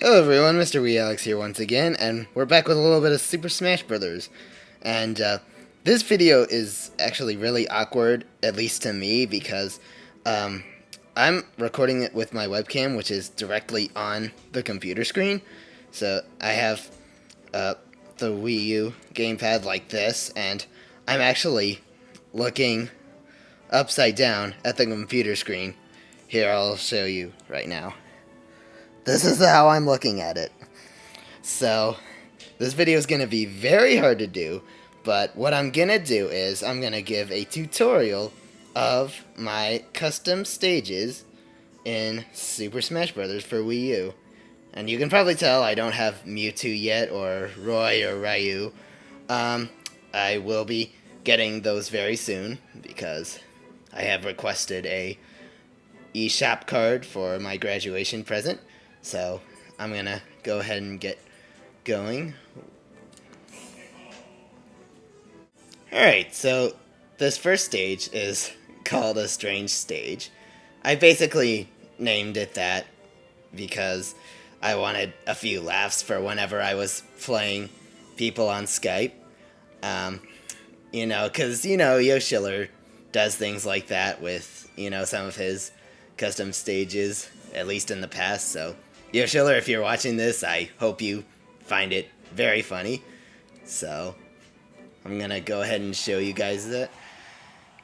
Hello everyone, Mr. Wee Alex here once again, and we're back with a little bit of Super Smash Brothers. And this video is actually really awkward, at least to me, because I'm recording it with my webcam, which is directly on the computer screen. So I have the Wii U gamepad like this, and I'm actually looking upside down at the computer screen. Here, I'll show you right now. This is how I'm looking at it. So, this video is going to be very hard to do, but what I'm going to do is I'm going to give a tutorial of my custom stages in Super Smash Bros. For Wii U. And you can probably tell I don't have Mewtwo yet, or Roy, or Ryu. I will be getting those very soon, because I have requested a eShop card for my graduation present. So, I'm going to go ahead and get going. Alright, so this first stage is called a strange stage. I basically named it that because I wanted a few laughs for whenever I was playing people on Skype. Because, Yoshiller does things like that with, some of his custom stages, at least in the past, so Yoshiller, if you're watching this, I hope you find it very funny. So, I'm gonna go ahead and show you guys that.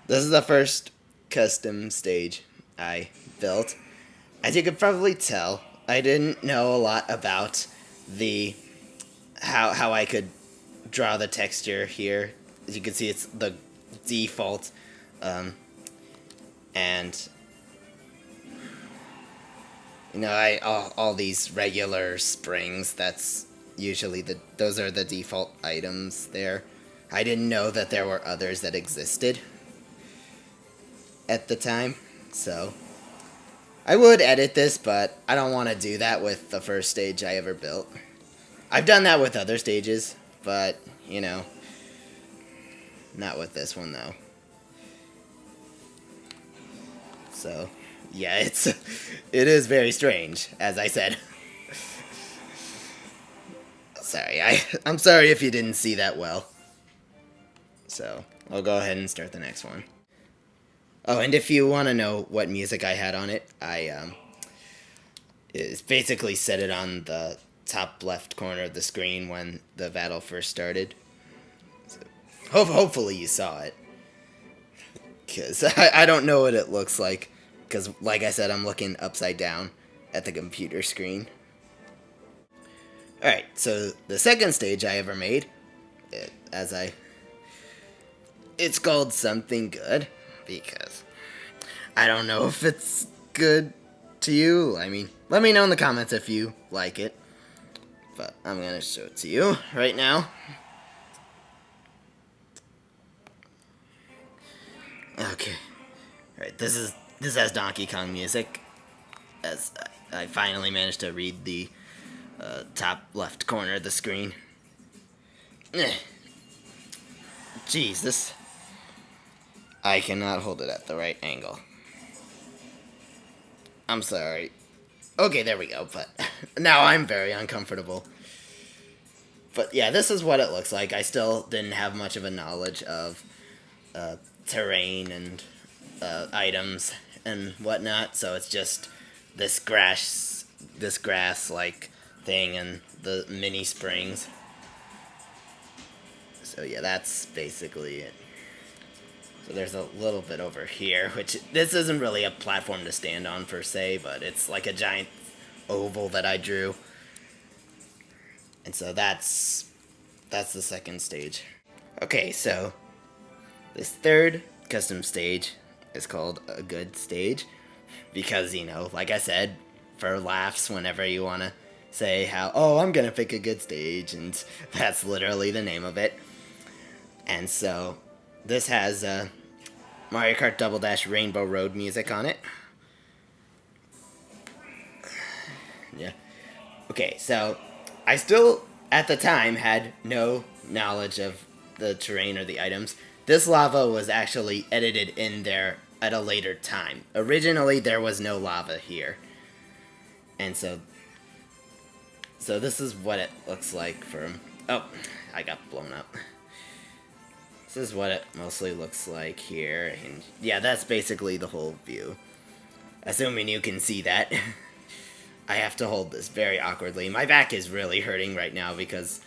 This is the first custom stage I built. As you could probably tell, I didn't know a lot about the how I could draw the texture here. As you can see, it's the default, and all these regular springs, that's usually those are the default items there. I didn't know that there were others that existed at the time, so I would edit this, but I don't want to do that with the first stage I ever built. I've done that with other stages, but, not with this one, though. So, yeah, it is very strange, as I said. Sorry, I'm sorry if you didn't see that well. So, I'll go ahead and start the next one. Oh, and if you want to know what music I had on it, I basically set it on the top left corner of the screen when the battle first started. So, hopefully you saw it. Because I don't know what it looks like. Because, like I said, I'm looking upside down at the computer screen. Alright, so the second stage I ever made, it's called Something Good, because I don't know if it's good to you. I mean, let me know in the comments if you like it. But I'm going to show it to you right now. Okay. Alright, this has Donkey Kong music, as I finally managed to read the top left corner of the screen. Jeez, I cannot hold it at the right angle. I'm sorry. Okay, there we go, but now I'm very uncomfortable. But yeah, this is what it looks like. I still didn't have much of a knowledge of terrain and items and whatnot, so it's just this grass-like thing and the mini springs. So yeah, that's basically it. So there's a little bit over here, which this isn't really a platform to stand on per se, but it's like a giant oval that I drew. And so that's the second stage. Okay, so this third custom stage is called a good stage because, like I said, for laughs, whenever you want to say I'm going to pick a good stage, and that's literally the name of it. And so this has Mario Kart Double Dash Rainbow Road music on it. Yeah. Okay, so I still, at the time, had no knowledge of the terrain or the items. This lava was actually edited in there at a later time. Originally, there was no lava here. And so So this is what it looks like from... Oh, I got blown up. This is what it mostly looks like here. And yeah, that's basically the whole view. Assuming you can see that. I have to hold this very awkwardly. My back is really hurting right now because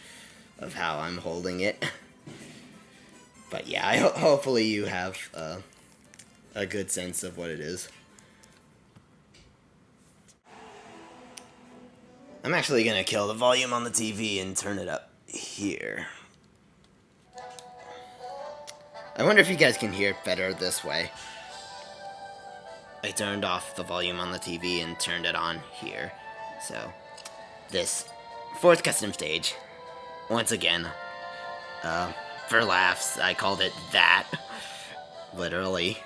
of how I'm holding it. But yeah, hopefully you have a good sense of what it is. I'm actually gonna kill the volume on the TV and turn it up here. I wonder if you guys can hear it better this way. I turned off the volume on the TV and turned it on here. So, this fourth custom stage, once again, for laughs, I called it that, literally.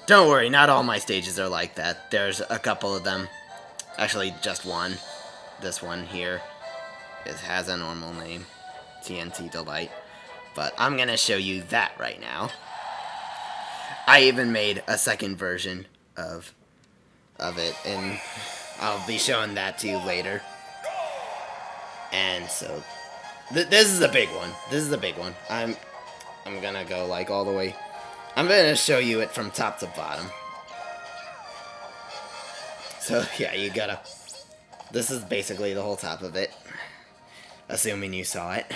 Don't worry, not all my stages are like that. There's a couple of them. Actually, just one. This one here. It has a normal name. TNT Delight. But I'm gonna show you that right now. I even made a second version of it, and I'll be showing that to you later. And so, this is a big one. This is a big one. I'm gonna go like all the way. I'm gonna show you it from top to bottom. So yeah, you gotta... This is basically the whole top of it. Assuming you saw it.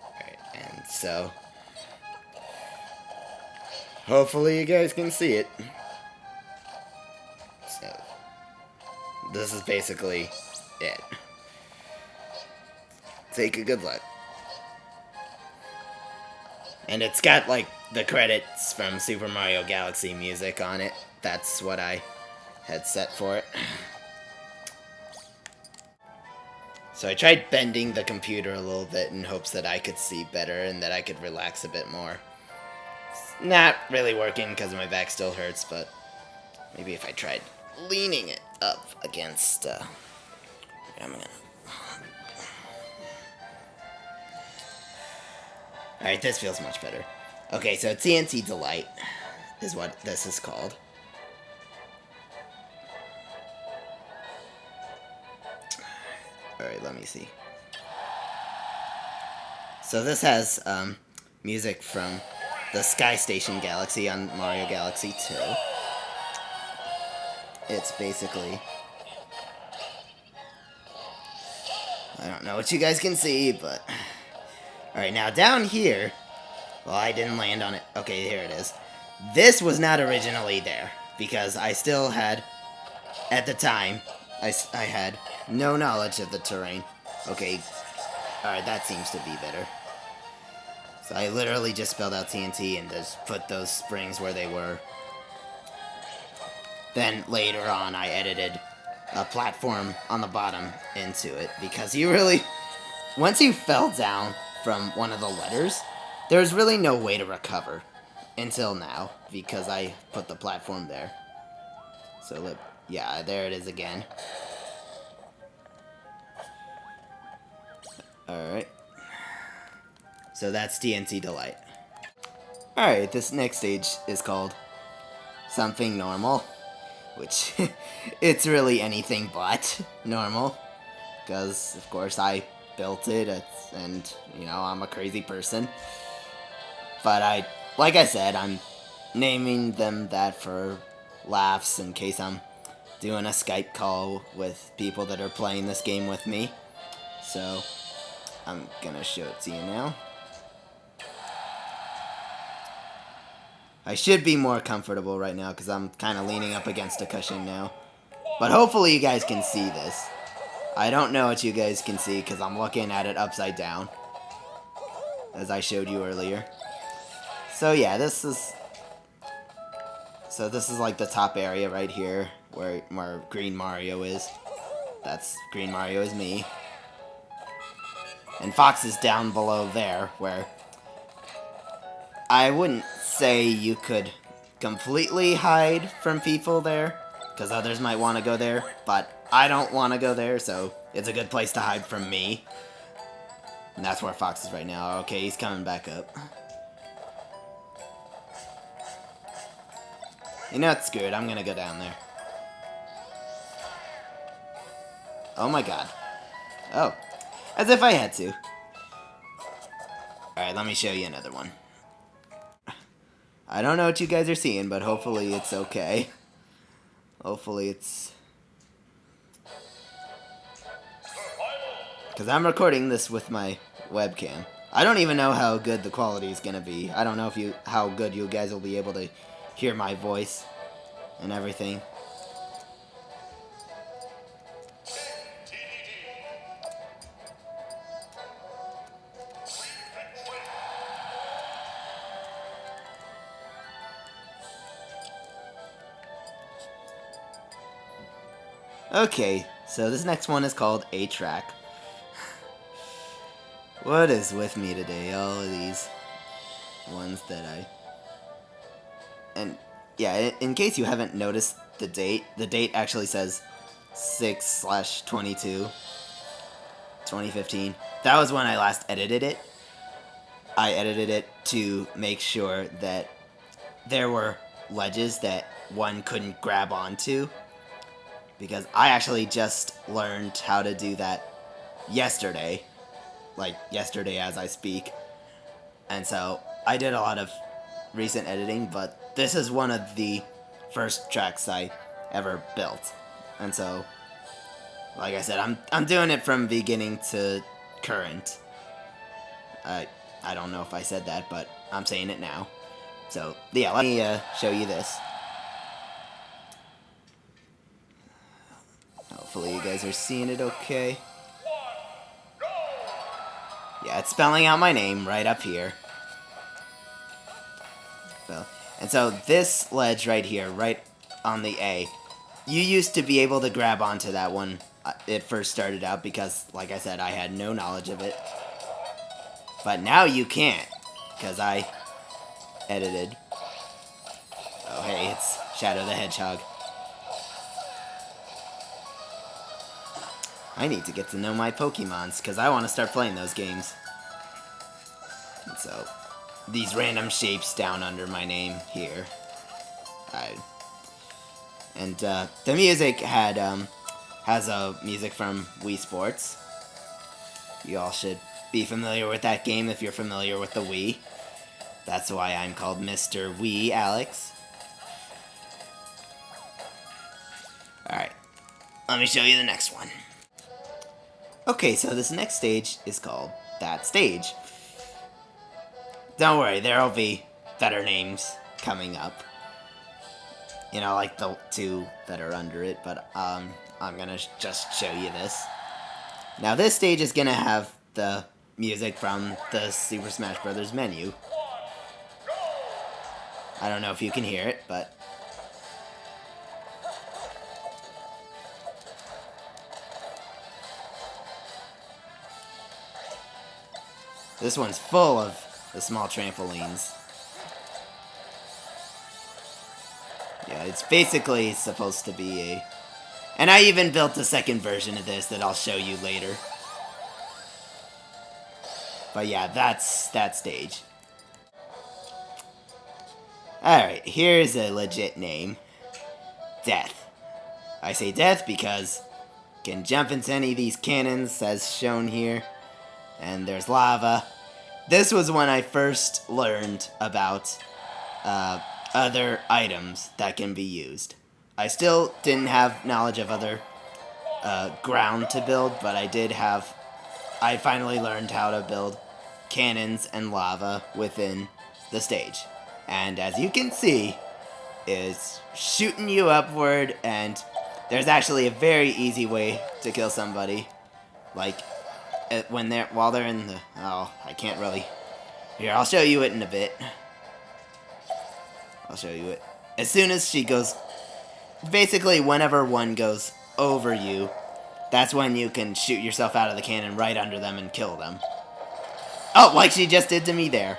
Alright, and so... Hopefully you guys can see it. So... This is basically it. Take a good look. And it's got, like, the credits from Super Mario Galaxy music on it. That's what I had set for it. So I tried bending the computer a little bit in hopes that I could see better and that I could relax a bit more. It's not really working because my back still hurts, but maybe if I tried leaning it up against... I'm gonna... Alright, this feels much better. Okay, so TNT Delight is what this is called. Alright, let me see. So this has music from the Sky Station Galaxy on Mario Galaxy 2. It's basically... I don't know what you guys can see, but... Alright, now down here... Well, I didn't land on it. Okay, here it is. This was not originally there, because I still had... At the time, I had no knowledge of the terrain. Okay, alright, that seems to be better. So I literally just spelled out TNT and just put those springs where they were. Then later on, I edited a platform on the bottom into it, because you really... Once you fell down from one of the letters, there's really no way to recover until now, because I put the platform there. So, yeah, there it is again. Alright. So that's TNT Delight. Alright, this next stage is called Something Normal, which it's really anything but normal, because, of course, I built it, and, you know, I'm a crazy person. But like I said, I'm naming them that for laughs in case I'm doing a Skype call with people that are playing this game with me. So, I'm gonna show it to you now. I should be more comfortable right now because I'm kind of leaning up against a cushion now. But hopefully you guys can see this. I don't know what you guys can see because I'm looking at it upside down, as I showed you earlier. So yeah, this is like the top area right here where Green Mario is. That's Green Mario is me. And Fox is down below there, where I wouldn't say you could completely hide from people there, because others might want to go there, but I don't want to go there, so it's a good place to hide from me. And that's where Fox is right now. Okay, he's coming back up. You know what, screw it, I'm gonna go down there. Oh my god. Oh. As if I had to. Alright, let me show you another one. I don't know what you guys are seeing, but hopefully it's okay. Hopefully it's... because I'm recording this with my webcam. I don't even know how good the quality is gonna be. I don't know if how good you guys will be able to hear my voice and everything. Okay, so this next one is called A Track. What is with me today? All of these ones that and yeah, in case you haven't noticed the date actually says 6/22, 2015. That was when I last edited it. I edited it to make sure that there were ledges that one couldn't grab onto, because I actually just learned how to do that yesterday, like yesterday as I speak, and so I did a lot of recent editing, but this is one of the first tracks I ever built, and so, like I said, I'm doing it from beginning to current. I don't know if I said that, but I'm saying it now. So yeah, let me show you this. Hopefully you guys are seeing it okay. Yeah, it's spelling out my name right up here. And so this ledge right here, right on the A, you used to be able to grab onto that one. It first started out because, like I said, I had no knowledge of it. But now you can't, because I edited. Oh hey, it's Shadow the Hedgehog. I need to get to know my Pokemons, because I want to start playing those games. And so, these random shapes down under my name here. The music has a music from Wii Sports. You all should be familiar with that game if you're familiar with the Wii. That's why I'm called Mr. Wii Alex. Alright, let me show you the next one. Okay, so this next stage is called That Stage. Don't worry, there'll be better names coming up. You know, like the two that are under it, but I'm gonna just show you this. Now this stage is gonna have the music from the Super Smash Bros. Menu. I don't know if you can hear it, but... this one's full of the small trampolines. Yeah, it's basically supposed to be a... and I even built a second version of this that I'll show you later. But yeah, that's that stage. Alright, here's a legit name. Death. I say death because you can jump into any of these cannons as shown here. And there's lava. This was when I first learned about other items that can be used. I still didn't have knowledge of other ground to build, but I finally learned how to build cannons and lava within the stage. And as you can see, it's shooting you upward, and there's actually a very easy way to kill somebody. Like, while they're in the... oh, I can't really... here, I'll show you it in a bit. I'll show you it. As soon as she goes... basically, whenever one goes over you, that's when you can shoot yourself out of the cannon right under them and kill them. Oh, like she just did to me there.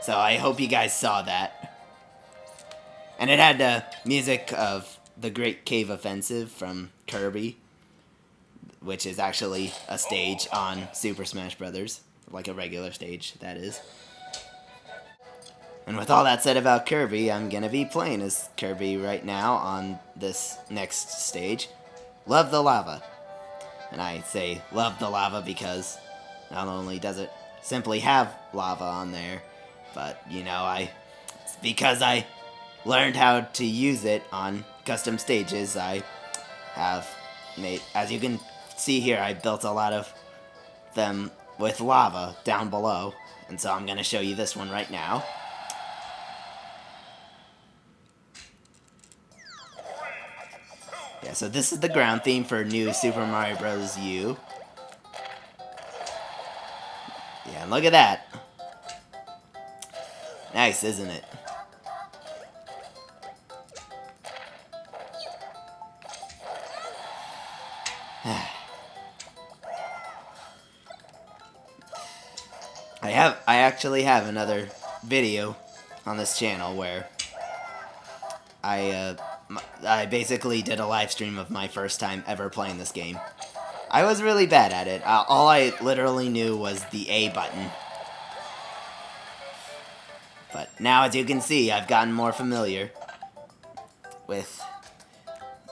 So I hope you guys saw that. And it had the music of the Great Cave Offensive from Kirby, which is actually a stage on Super Smash Bros. Like a regular stage, that is. And with all that said about Kirby, I'm gonna be playing as Kirby right now on this next stage. Love the lava. And I say love the lava because not only does it simply have lava on there, but, you know, because I learned how to use it on custom stages, I have made, as you can see here, I built a lot of them with lava down below, and so I'm going to show you this one right now. Yeah, so this is the ground theme for new Super Mario Bros. U. Yeah, and look at that. Nice, isn't it? I actually have another video on this channel where I basically did a live stream of my first time ever playing this game. I was really bad at it. All I literally knew was the A button. But now, as you can see, I've gotten more familiar with,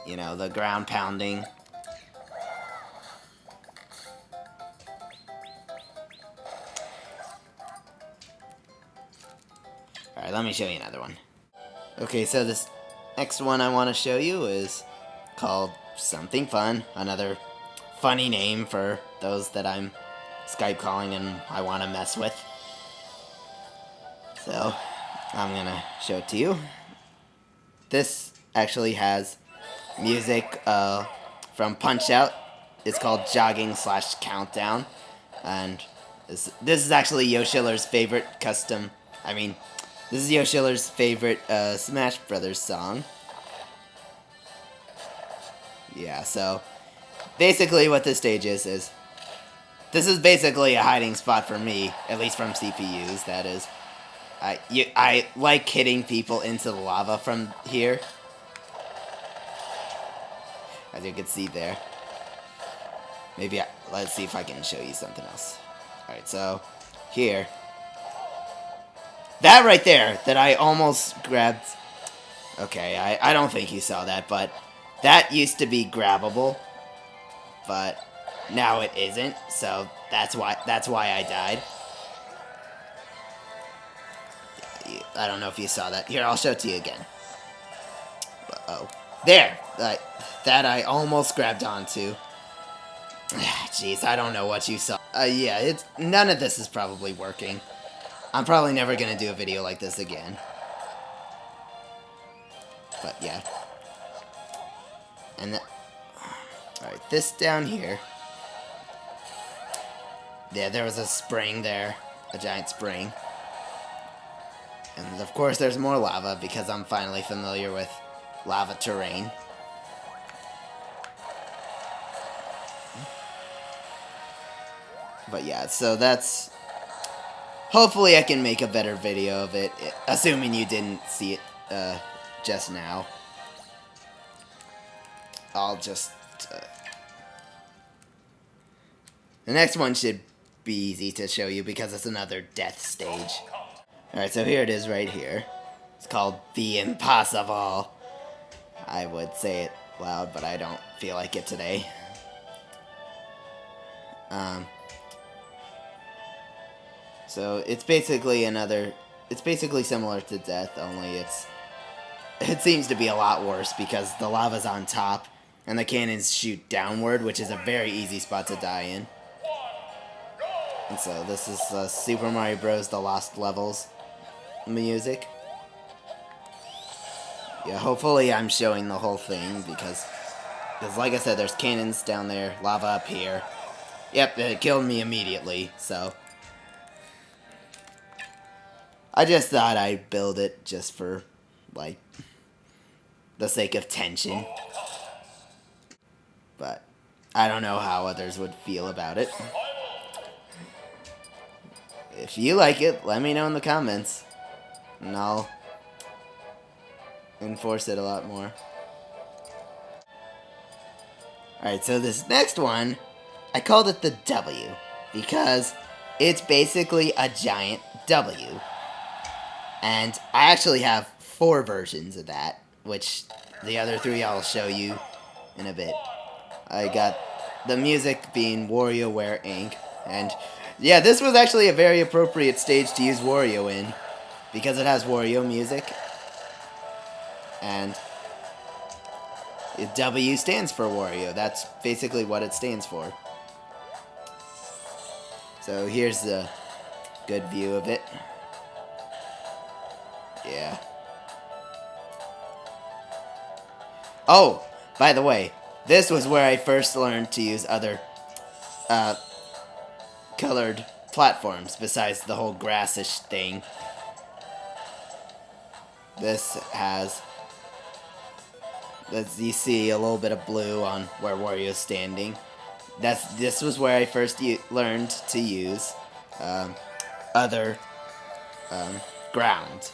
you know, the ground pounding. Alright, let me show you another one. Okay, so this next one I want to show you is called Something Fun. Another funny name for those that I'm Skype calling and I want to mess with. So, I'm gonna show it to you. This actually has music from Punch-Out! It's called Jogging/Countdown. And this is actually Yoshiller's favorite custom, this is Yoshiller's favorite Smash Brothers song. Yeah, so basically what this stage is this is basically a hiding spot for me, at least from CPUs, that is. I like hitting people into the lava from here, as you can see there. Maybe let's see if I can show you something else. Alright, so here. That right there, that I almost grabbed. Okay, I don't think you saw that, but that used to be grabbable, but now it isn't, so that's why I died. I don't know if you saw that. Here, I'll show it to you again. Uh-oh. There! That I almost grabbed onto. Jeez, I don't know what you saw. Yeah, none of this is probably working. I'm probably never gonna do a video like this again. But, yeah. And alright, this down here. Yeah, there was a spring there. A giant spring. And of course there's more lava because I'm finally familiar with lava terrain. But yeah, so that's... Hopefully I can make a better video of it, assuming you didn't see it just now. I'll just... The next one should be easy to show you because it's another death stage. Alright, so here it is right here. It's called The Impossible. I would say it loud, but I don't feel like it today. So it's basically similar to Death, only it seems to be a lot worse because the lava's on top and the cannons shoot downward, which is a very easy spot to die in. And so this is Super Mario Bros. The Lost Levels music. Yeah, hopefully I'm showing the whole thing because like I said, there's cannons down there, lava up here. Yep, it killed me immediately, so I just thought I'd build it just for, like, the sake of tension. But I don't know how others would feel about it. If you like it, let me know in the comments, and I'll enforce it a lot more. Alright, so this next one, I called it the W, because it's basically a giant W. And I actually have 4 versions of that, which the other 3 I'll show you in a bit. I got the music being WarioWare Inc. And yeah, this was actually a very appropriate stage to use Wario in, because it has Wario music. And W stands for Wario. That's basically what it stands for. So here's the good view of it. Yeah. Oh, by the way, this was where I first learned to use other colored platforms besides the whole grassish thing. This has, as you see, a little bit of blue on where Wario's standing. This was where I first learned to use other ground.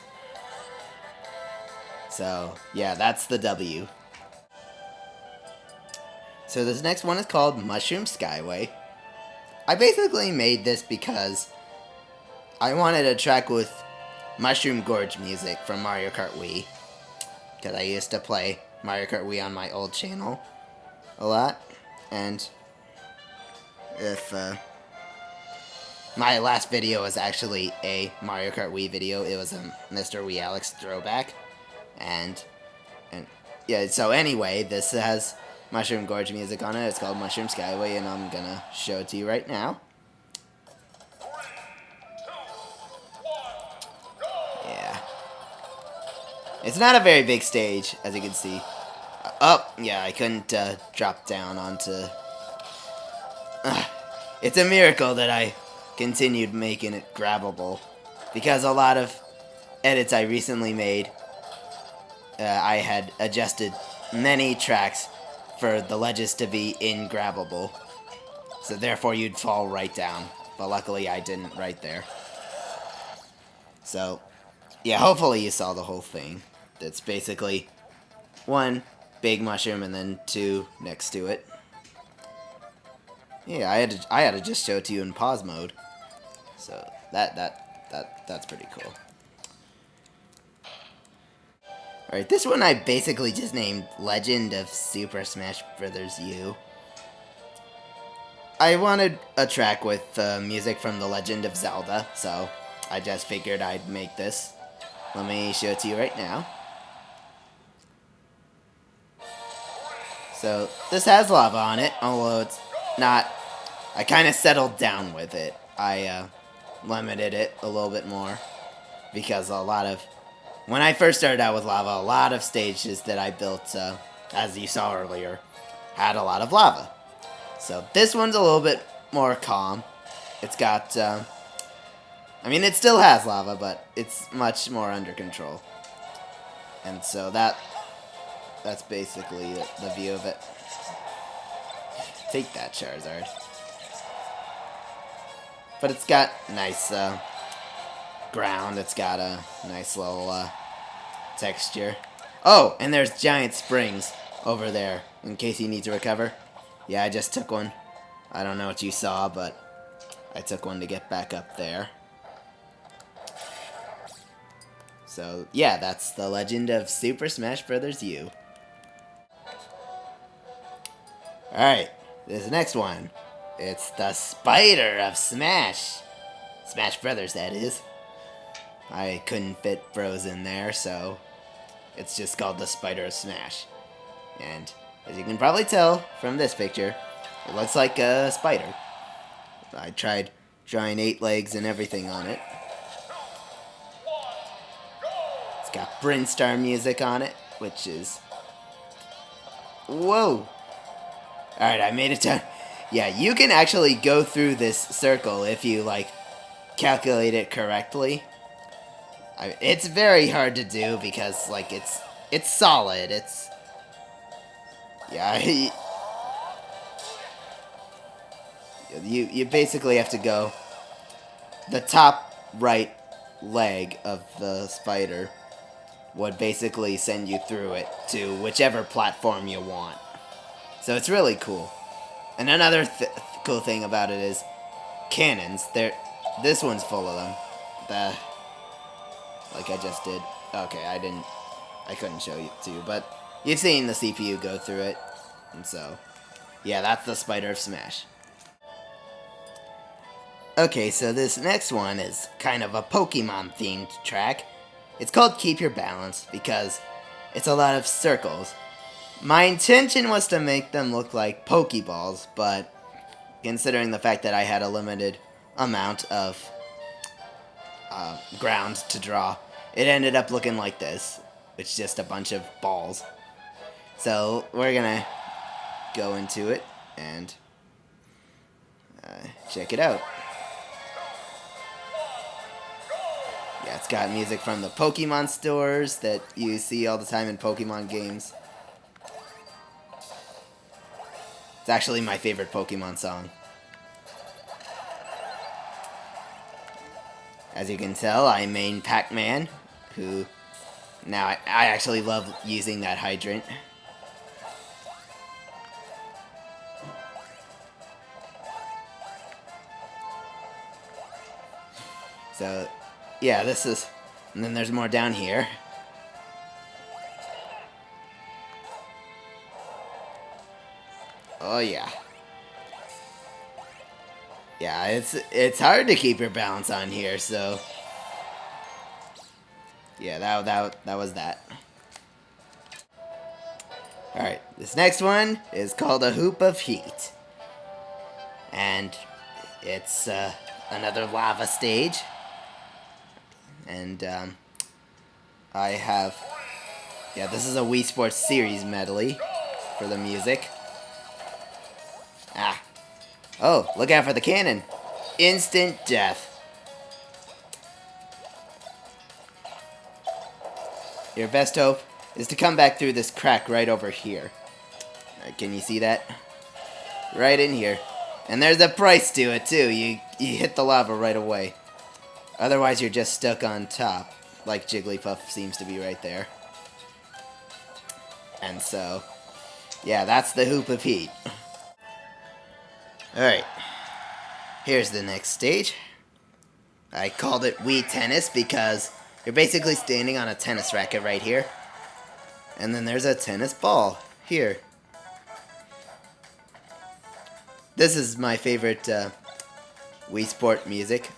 So yeah, that's the W. So this next one is called Mushroom Skyway. I basically made this because I wanted a track with Mushroom Gorge music from Mario Kart Wii, because I used to play Mario Kart Wii on my old channel a lot, and if my last video was actually a Mario Kart Wii video, it was a Mr. Wii Alex throwback, and yeah, so anyway, this has Mushroom Gorge music on it. It's called Mushroom Skyway, and I'm gonna show it to you right now. Yeah. It's not a very big stage, as you can see. Oh, yeah, I couldn't drop down onto... It's a miracle that I continued making it grabbable, because a lot of edits I recently made, I had adjusted many tracks for the ledges to be in-grabbable, so therefore you'd fall right down, but luckily I didn't right there. So, yeah, hopefully you saw the whole thing. It's basically 1 big mushroom and then 2 next to it. Yeah, I had to just show it to you in pause mode. So that's pretty cool. Alright, this one I basically just named Legend of Super Smash Bros. U. I wanted a track with music from The Legend of Zelda, so I just figured I'd make this. Let me show it to you right now. So, this has lava on it, although it's not... I kind of settled down with it. I limited it a little bit more, because a lot of... When I first started out with lava, a lot of stages that I built, as you saw earlier, had a lot of lava. So this one's a little bit more calm. It's got, I mean, it still has lava, but it's much more under control. And so that's basically the view of it. Take that, Charizard. But it's got nice, ground. It's got a nice little texture. Oh, and there's giant springs over there in case you need to recover. Yeah, I just took one. I don't know what you saw, but I took one to get back up there. So yeah, that's the Legend of Super Smash Bros. U. Alright, this next one. It's the Spider of Smash. Smash Brothers, that is. I couldn't fit Bros in there, so it's just called the Spider of Smash. And as you can probably tell from this picture, it looks like a spider. I tried drawing 8 legs and everything on it. It's got Brinstar music on it, which is... Whoa! Alright, I made it down. Yeah, you can actually go through this circle if you, like, calculate it correctly. It's very hard to do because, like, it's solid. It's... Yeah, you basically have to go... The top right leg of the spider would basically send you through it to whichever platform you want. So it's really cool. And another cool thing about it is cannons. This one's full of them. like I just did. Okay, I couldn't show you to you, but you've seen the CPU go through it, and so, yeah, that's the spider of Smash. Okay, so this next one is kind of a Pokemon themed track. It's called Keep Your Balance because it's a lot of circles. My intention was to make them look like Pokeballs, but considering the fact that I had a limited amount of ground to draw, it ended up looking like this. It's just a bunch of balls. So we're gonna go into it and check it out. Yeah, it's got music from the Pokemon stores that you see all the time in Pokemon games. It's actually my favorite Pokemon song. As you can tell, I main Pac-Man, who now I actually love using that hydrant. So, yeah, this is... And then there's more down here. Oh, yeah. Yeah, it's hard to keep your balance on here, so... Yeah, that was that. Alright, this next one is called A Hoop of Heat. And it's another lava stage. And I have... Yeah, this is a Wii Sports Series medley for the music. Ah. Oh, look out for the cannon. Instant death. Your best hope is to come back through this crack right over here. Can you see that? Right in here. And there's a price to it, too. You hit the lava right away. Otherwise, you're just stuck on top, like Jigglypuff seems to be right there. And so, yeah, that's the Hoop of Heat. Alright, here's the next stage. I called it Wii Tennis because you're basically standing on a tennis racket right here. And then there's a tennis ball here. This is my favorite Wii Sport music.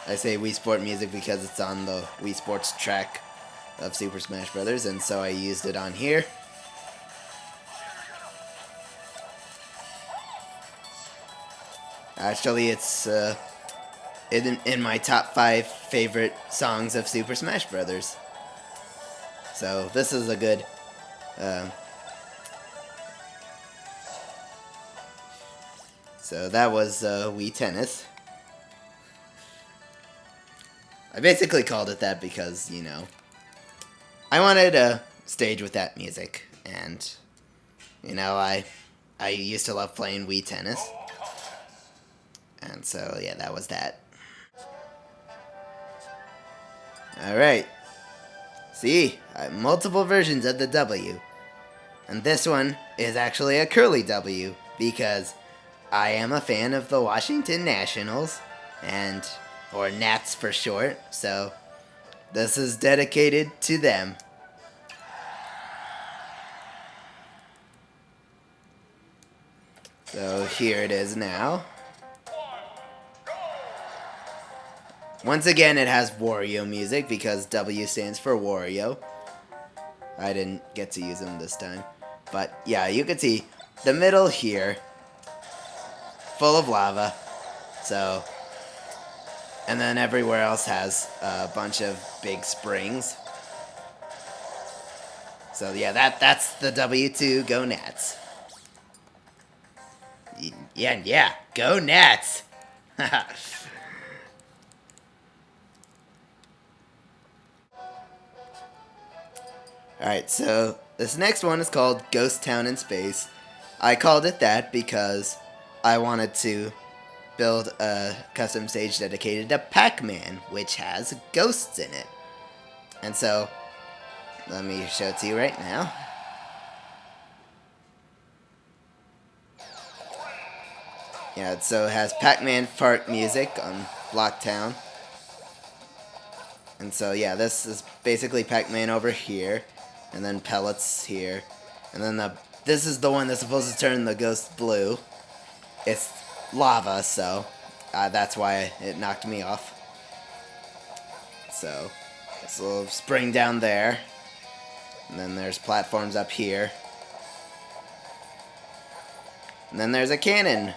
I say Wii Sport music because it's on the Wii Sports track of Super Smash Bros. And so I used it on here. Actually, it's in my top 5 favorite songs of Super Smash Bros. So this is a good... so that was Wii Tennis. I basically called it that because, you know, I wanted a stage with that music, and, you know, I used to love playing Wii Tennis, and so, yeah, that was that. Alright, see, multiple versions of the W, and this one is actually a curly W, because I am a fan of the Washington Nationals, and... or Nats for short, so this is dedicated to them. So here it is now. Once again, it has Wario music because W stands for Wario. I didn't get to use them this time. But yeah, you can see the middle here, full of lava. So... and then everywhere else has a bunch of big springs. So yeah, that's the W2, go Nats. Yeah, go Nats! Alright, so this next one is called Ghost Town in Space. I called it that because I wanted to build a custom stage dedicated to Pac-Man, which has ghosts in it. And so, let me show it to you right now. Yeah, so it has Pac-Man fart music on Blocktown. And so, yeah, this is basically Pac-Man over here. And then pellets here. And then this is the one that's supposed to turn the ghost blue. It's lava, so that's why it knocked me off. So, it's a little spring down there. And then there's platforms up here. And then there's a cannon.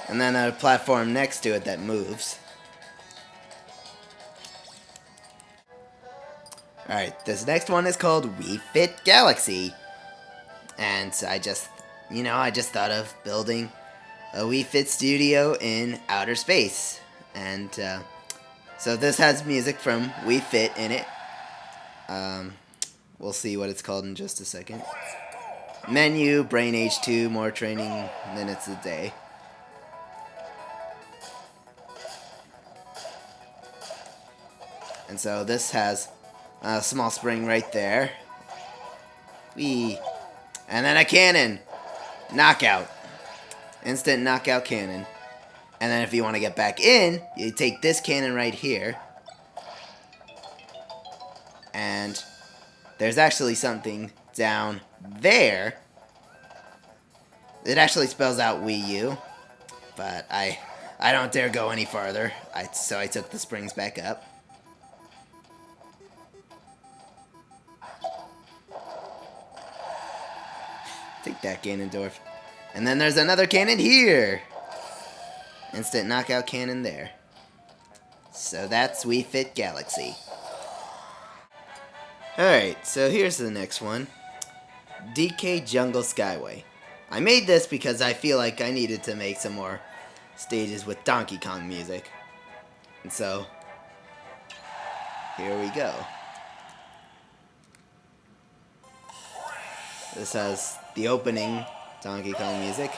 And then a platform next to it that moves. Alright, this next one is called Wii Fit Galaxy. And I just thought of building a Wii Fit studio in outer space. And so this has music from Wii Fit in it. We'll see what it's called in just a second. Menu, Brain Age 2, more training minutes a day. And so this has a small spring right there. Whee! And then a cannon! Knockout. Instant knockout cannon. And then if you want to get back in, you take this cannon right here. And there's actually something down there. It actually spells out Wii U. But I don't dare go any farther. So I took the springs back up. Take that, Ganondorf. And then there's another cannon here. Instant knockout cannon there. So that's Wii Fit Galaxy. Alright, so here's the next one. DK Jungle Skyway. I made this because I feel like I needed to make some more stages with Donkey Kong music. And so, here we go. This has the opening Donkey Kong music.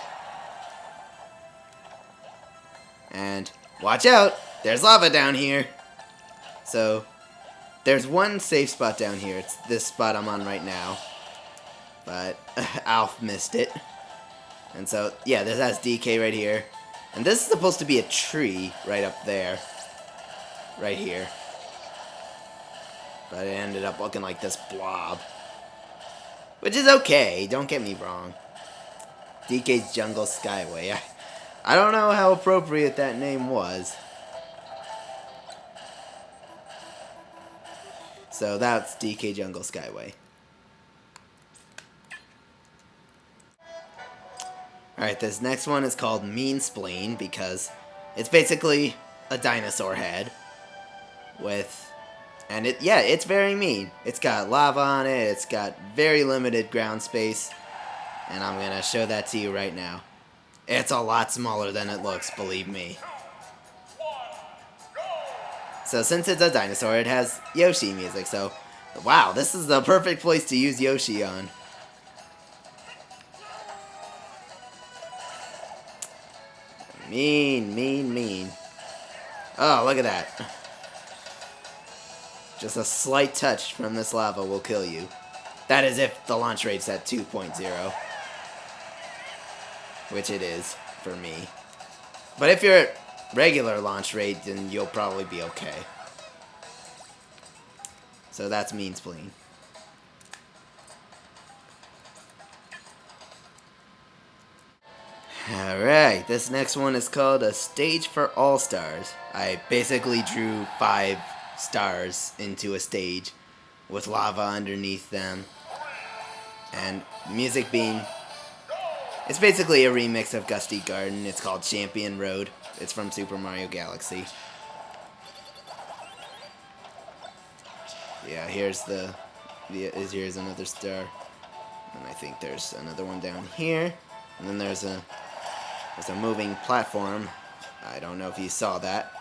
And watch out! There's lava down here! So, there's one safe spot down here. It's this spot I'm on right now. But Alf missed it. And so, yeah, this has DK right here. And this is supposed to be a tree right up there. Right here. But it ended up looking like this blob. Which is okay, don't get me wrong. DK's Jungle Skyway. I don't know how appropriate that name was. So that's DK Jungle Skyway. Alright, this next one is called Mean Spleen because it's basically a dinosaur head with... And it's very mean. It's got lava on it, it's got very limited ground space, and I'm gonna show that to you right now. It's a lot smaller than it looks, believe me. So since it's a dinosaur, it has Yoshi music, so wow, this is the perfect place to use Yoshi on. Mean, mean, mean. Oh, look at that. Just a slight touch from this lava will kill you. That is if the launch rate's at 2.0. Which it is, for me. But if you're at regular launch rate, then you'll probably be okay. So that's Mean Spleen. Alright, this next one is called A Stage for All-Stars. I basically drew 5 stars into a stage with lava underneath them. And music being... It's basically a remix of Gusty Garden. It's called Champion Road. It's from Super Mario Galaxy. Yeah, here's here's another star. And I think there's another one down here. And then there's a moving platform. I don't know if you saw that.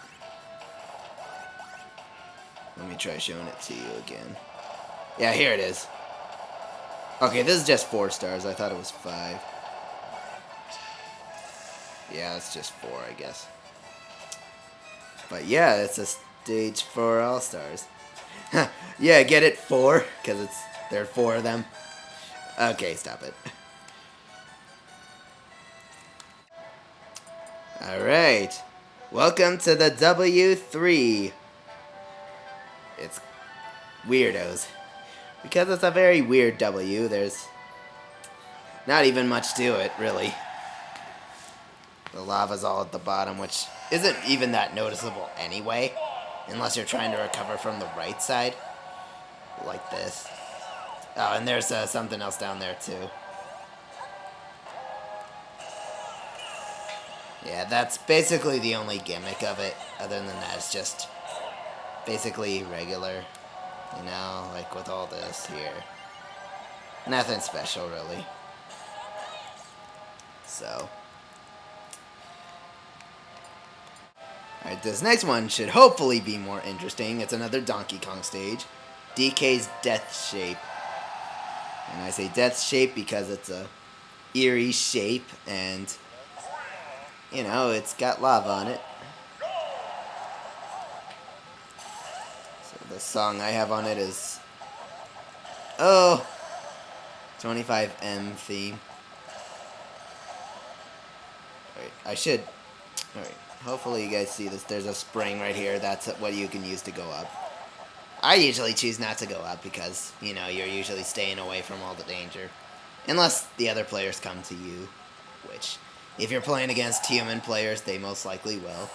Let me try showing it to you again. Yeah, here it is. Okay, this is just 4 stars. I thought it was 5. Yeah, it's just 4, I guess. But yeah, it's a stage for All-Stars. Yeah, get it? 4? Because there are 4 of them. Okay, stop it. Alright. Welcome to the W3. It's weirdos. Because it's a very weird W, there's not even much to it, really. The lava's all at the bottom, which isn't even that noticeable anyway. Unless you're trying to recover from the right side. Like this. Oh, and there's something else down there, too. Yeah, that's basically the only gimmick of it. Other than that, it's just basically regular. You know, like with all this here. Nothing special, really. So. Alright, this next one should hopefully be more interesting. It's another Donkey Kong stage. DK's Death Shape. And I say Death Shape because it's a eerie shape and, you know, it's got lava on it. So the song I have on it is, 25M theme. Alright, I should, alright, hopefully you guys see this. There's a spring right here. That's what you can use to go up. I usually choose not to go up because, you know, you're usually staying away from all the danger. Unless the other players come to you, which, if you're playing against human players, they most likely will.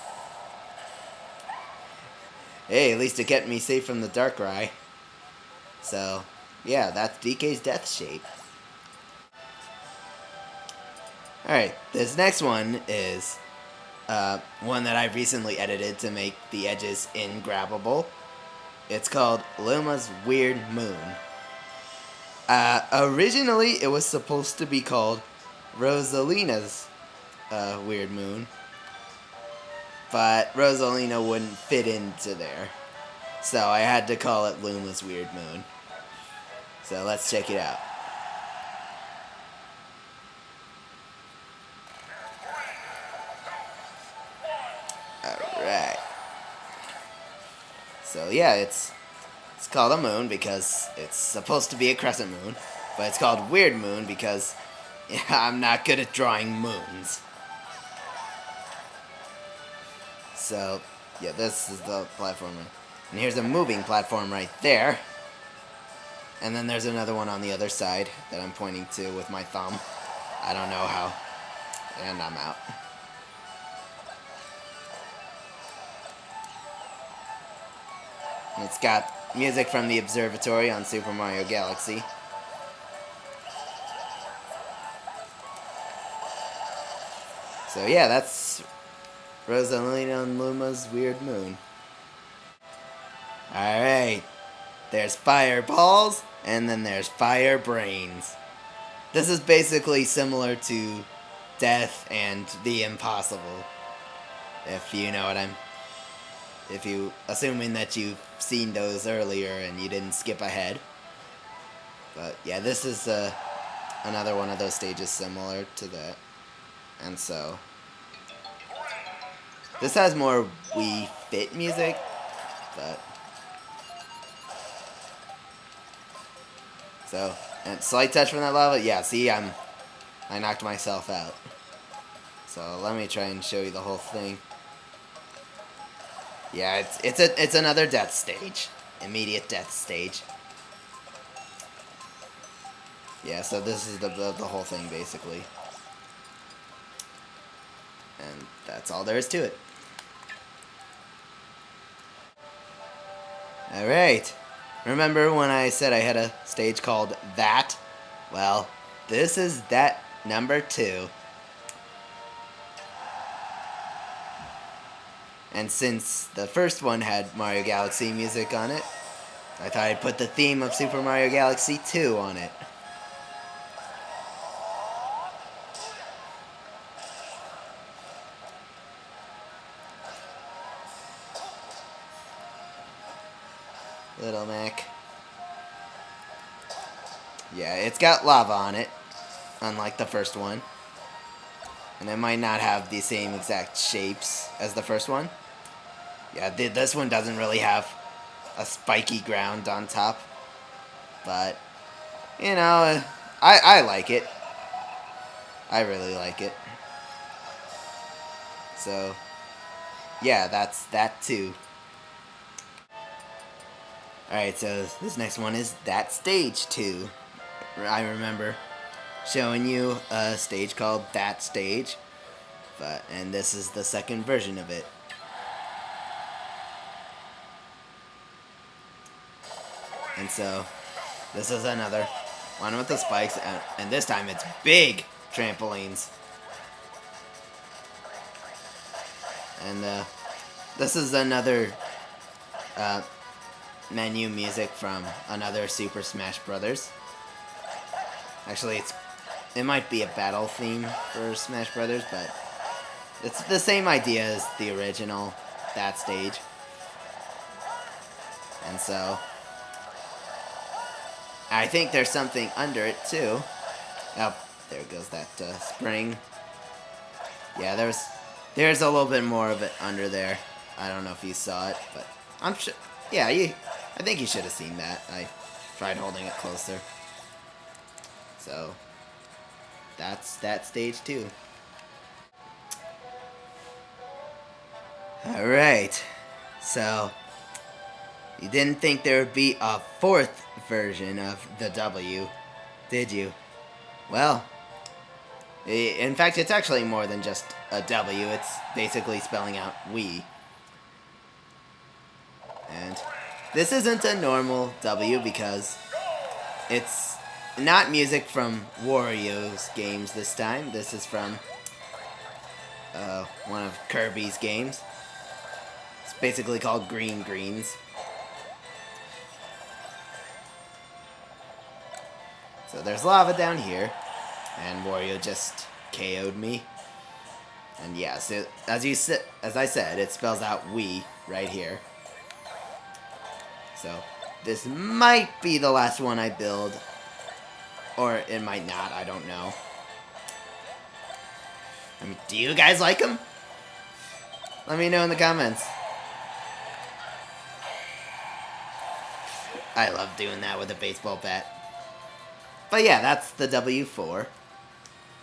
Hey, at least it kept me safe from the Darkrai. So, yeah, that's DK's Death Shape. Alright, this next one is one that I recently edited to make the edges ingrabbable. It's called Luma's Weird Moon. Originally, it was supposed to be called Rosalina's Weird Moon. But Rosalina wouldn't fit into there. So I had to call it Luma's Weird Moon. So let's check it out. Alright. So yeah, it's called a moon because it's supposed to be a crescent moon. But it's called Weird Moon because I'm not good at drawing moons. So, yeah, this is the platform. And here's a moving platform right there. And then there's another one on the other side that I'm pointing to with my thumb. I don't know how. And I'm out. And it's got music from the observatory on Super Mario Galaxy. So yeah, that's Rosalina and Luma's Weird Moon. Alright. There's fireballs, and then there's fire brains. This is basically similar to Death and the Impossible. If you know what assuming that you've seen those earlier and you didn't skip ahead. But yeah, this is another one of those stages similar to that. And so, this has more Wii Fit music, but so, and slight touch from that lava. Yeah, see, I knocked myself out. So let me try and show you the whole thing. Yeah, it's another death stage, immediate death stage. Yeah, so this is the whole thing basically, and that's all there is to it. All right. Remember when I said I had a stage called That? Well, this is that number 2. And since the first one had Mario Galaxy music on it, I thought I'd put the theme of Super Mario Galaxy 2 on it. Little Mac. Yeah, it's got lava on it, unlike the first one. And it might not have the same exact shapes as the first one. Yeah, this one doesn't really have a spiky ground on top. But, you know, I like it. I really like it. So, yeah, that's that too. Alright, so this next one is That Stage 2. I remember showing you a stage called That Stage, and this is the second version of it. And so, this is another one with the spikes, and this time it's big trampolines. And this is another menu music from another Super Smash Brothers. Actually, it might be a battle theme for Smash Brothers, but it's the same idea as the original That Stage. And so, I think there's something under it too. Oh, there goes that spring. Yeah, there's a little bit more of it under there. I don't know if you saw it, but I'm sure. Yeah, I think you should have seen that. I tried holding it closer. So, that's That Stage 2. Alright, so you didn't think there would be a fourth version of the W, did you? Well, in fact, it's actually more than just a W. It's basically spelling out Wii. And this isn't a normal W because it's not music from Wario's games this time. This is from one of Kirby's games. It's basically called Green Greens. So there's lava down here, and Wario just KO'd me. And yeah, so as I said, it spells out Wii right here. So this might be the last one I build, or it might not. I don't know. I mean, do you guys like them? Let me know in the comments. I love doing that with a baseball bat. But yeah, that's the W4.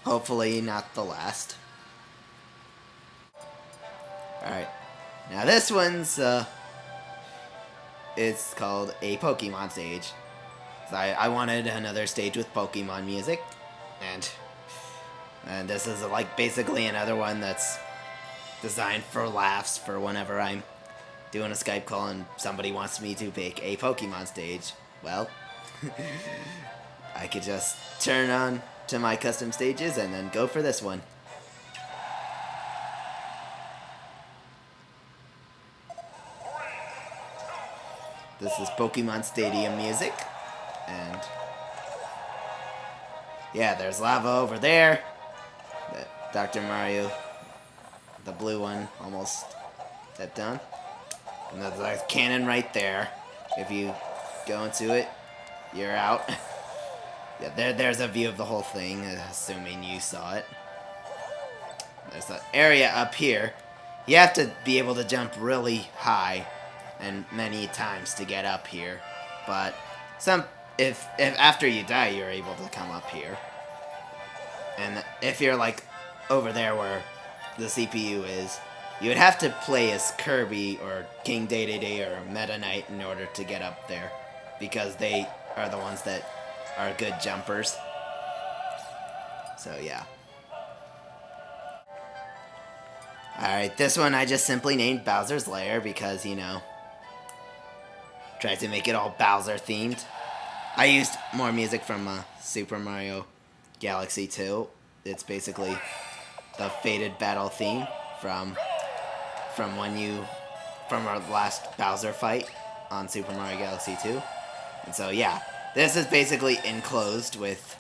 Hopefully not the last. Alright. Now this one's, it's called a Pokemon stage. So I wanted another stage with Pokemon music. And this is like basically another one that's designed for laughs for whenever I'm doing a Skype call and somebody wants me to pick a Pokemon stage. Well, I could just turn on to my custom stages and then go for this one. This is Pokemon Stadium music, and yeah, there's lava over there. Dr. Mario, the blue one, almost stepped on. And there's a cannon right there. If you go into it, you're out. Yeah, there's a view of the whole thing, assuming you saw it. There's an area up here. You have to be able to jump really high and many times to get up here. But if after you die, you're able to come up here. And if you're like over there where the CPU is, you would have to play as Kirby or King Dedede or Meta Knight in order to get up there, because they are the ones that are good jumpers. So yeah. Alright, this one I just simply named Bowser's Lair because, you know, tried to make it all Bowser themed. I used more music from Super Mario Galaxy 2. It's basically the Fated Battle theme from our last Bowser fight on Super Mario Galaxy 2. And so yeah, this is basically enclosed with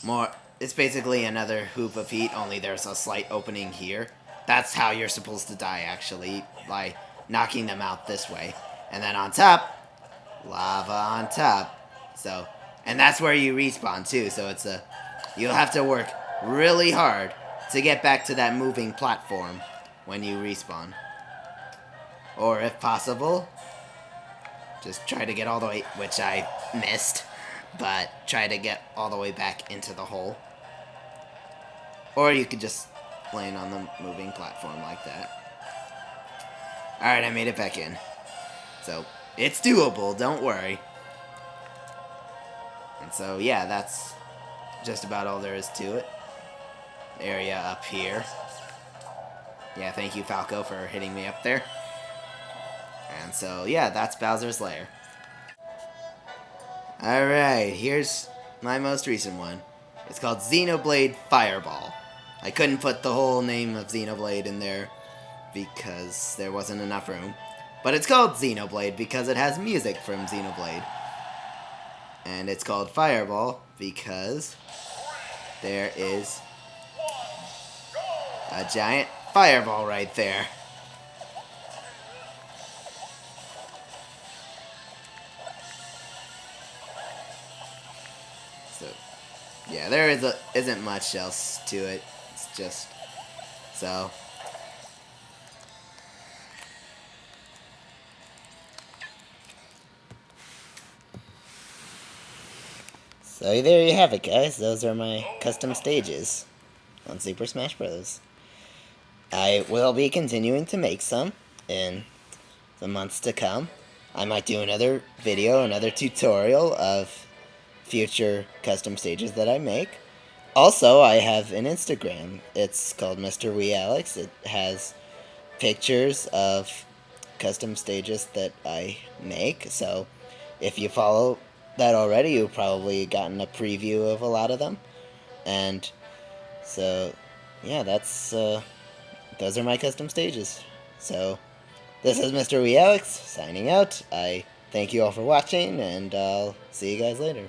more. It's basically another hoop of heat, only there's a slight opening here. That's how you're supposed to die, actually, by knocking them out this way. And then on top, lava on top. So, and that's where you respawn too. So you'll have to work really hard to get back to that moving platform when you respawn. Or if possible, just try to get all the way, which I missed, but try to get all the way back into the hole. Or you could just laying on the moving platform like that. Alright, I made it back in. So, it's doable, don't worry. And so, yeah, that's just about all there is to it. Area up here. Yeah, thank you, Falco, for hitting me up there. And so, yeah, that's Bowser's Lair. Alright, here's my most recent one. It's called Xenoblade Fireball. I couldn't put the whole name of Xenoblade in there because there wasn't enough room. But it's called Xenoblade because it has music from Xenoblade. And it's called Fireball because there is a giant fireball right there. So, yeah, there isn't much else to it. It's just so. So there you have it, guys. Those are my custom stages on Super Smash Bros. I will be continuing to make some in the months to come. I might do another video, another tutorial of future custom stages that I make. Also, I have an Instagram. It's called Mr. Wii Alex. It has pictures of custom stages that I make. So if you follow that already, you've probably gotten a preview of a lot of them. And so, yeah, that's those are my custom stages. So this is Mr. Wii Alex signing out. I thank you all for watching, and I'll see you guys later.